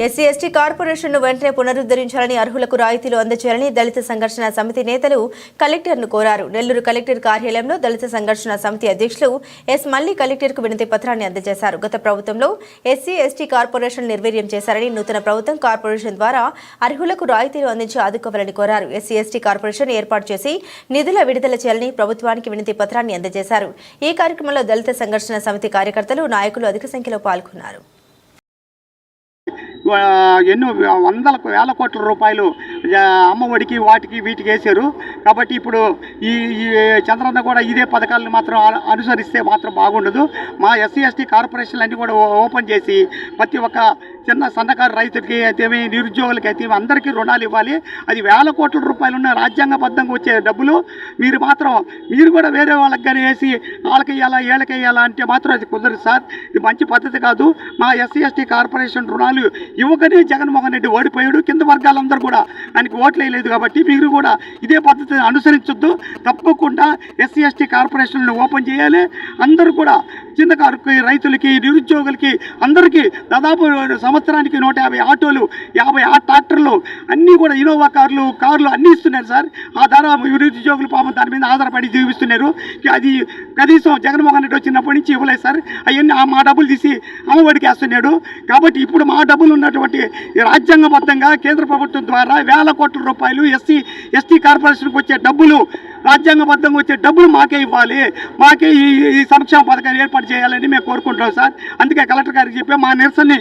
SC ST కార్పొరేషన్ను వెంటనే పునరుద్ధరించాలని, అర్హులకు రాయితీలు అందజేయాలని దళిత సంఘర్షణ సమితి నేతలు కలెక్టర్ను కోరారు. నెల్లూరు కలెక్టర్ కార్యాలయంలో దళిత సంఘర్షణ సమితి అధ్యక్షులు ఎస్ మల్లి కలెక్టర్కు వినతి పత్రాన్ని అందజేశారు. గత ప్రభుత్వంలో ఎస్సీ ఎస్టీ కార్పొరేషన్ నిర్వీర్యం చేశారని, నూతన ప్రభుత్వం కార్పొరేషన్ ద్వారా అర్హులకు రాయితీలు అందించి ఆదుకోవాలని కోరారు. ఎస్సీ ఎస్టీ కార్పొరేషన్ ఏర్పాటు చేసి నిధుల విడుదల చేయాలని ప్రభుత్వానికి వినతి పత్రాన్ని అందజేశారు. ఈ కార్యక్రమంలో దళిత సంఘర్షణ సమితి కార్యకర్తలు, నాయకులు అధిక సంఖ్యలో పాల్గొన్నారు. ఎన్నో వేల కోట్ల రూపాయలు అమ్మఒడికి వాటికి వీటికి వేశారు. కాబట్టి ఇప్పుడు ఈ చంద్రన్న కూడా ఇదే పథకాలను మాత్రం అనుసరిస్తే మాత్రం బాగుండదు. మా ఎస్సీ ఎస్టీ కార్పొరేషన్లు అన్నీ కూడా ఓపెన్ చేసి ప్రతి ఒక్క చిన్న సన్నకారు రైతులకి అయితేమి, నిరుద్యోగులకి అయితే అందరికీ రుణాలు ఇవ్వాలి. అది వేల కోట్ల రూపాయలు ఉన్న రాజ్యాంగబద్ధంగా వచ్చే డబ్బులు మీరు కూడా వేరే వాళ్ళకి కానీ వేసి వాళ్ళకేయాలా ఏళ్ళకేయాలా అంటే మాత్రం అది కుదరదు సార్. ఇది మంచి పద్ధతి కాదు. మా ఎస్సీ ఎస్టీ కార్పొరేషన్ రుణాలు ఇవ్వకనే జగన్మోహన్ రెడ్డి ఓడిపోయాడు. కింద వర్గాలందరూ కూడా ఆయనకి ఓట్లు వేయలేదు. కాబట్టి మీరు కూడా ఇదే పద్ధతిని అనుసరించొద్దు. తప్పకుండా ఎస్సీ ఎస్టీ కార్పొరేషన్లను ఓపెన్ చేయాలి. అందరూ కూడా చిన్నకారుకి, రైతులకి, నిరుద్యోగులకి అందరికీ దాదాపు సంవత్సరానికి 150 ఆటోలు, 50 ట్రాక్టర్లు అన్నీ కూడా ఇనోవా కార్లు అన్నీ ఇస్తున్నారు సార్. ఆ ధర నిరుద్యోగులు పాపం దాని మీద ఆధారపడి జీవిస్తున్నారు. అది కనీసం జగన్మోహన్ రెడ్డి వచ్చినప్పటి నుంచి ఇవ్వలేదు సార్. అవన్నీ మా డబ్బులు తీసి అమ్మఒడికి వేస్తున్నాడు. కాబట్టి ఇప్పుడు మా డబ్బులు ఉన్నటువంటి రాజ్యాంగబద్ధంగా కేంద్ర ప్రభుత్వం ద్వారా వేల కోట్ల రూపాయలు ఎస్సీ ఎస్టీ కార్పొరేషన్కి వచ్చే డబ్బులు, రాజ్యాంగబద్ధంగా వచ్చే డబ్బులు మాకే ఇవ్వాలి. మాకే ఈ సంక్షేమ పథకాలు ఏర్పాటు చేయాలని మేము కోరుకుంటున్నాం సార్. అందుకే కలెక్టర్ గారికి చెప్పి మా నిరసనని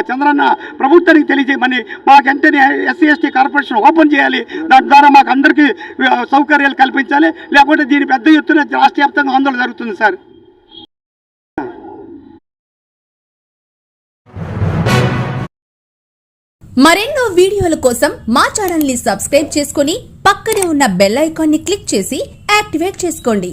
చంద్రన్న ప్రభుత్వానికి తెలియజేయమని, మాకు వెంటనే ఎస్సీ ఎస్టీ కార్పొరేషన్ ఓపెన్ చేయాలి. దాని ద్వారా మాకు అందరికీ సౌకర్యాలు కల్పించాలి. లేకుంటే దీని పెద్ద ఎత్తున రాష్ట్ర వ్యాప్తంగా ఆందోళన జరుగుతుంది సార్. మరెన్నో వీడియోల కోసం మా ఛానల్ ని సబ్స్క్రైబ్ చేసుకుని పక్కనే ఉన్న బెల్ ఐకాన్ ని క్లిక్ చేసి యాక్టివేట్ చేసుకోండి.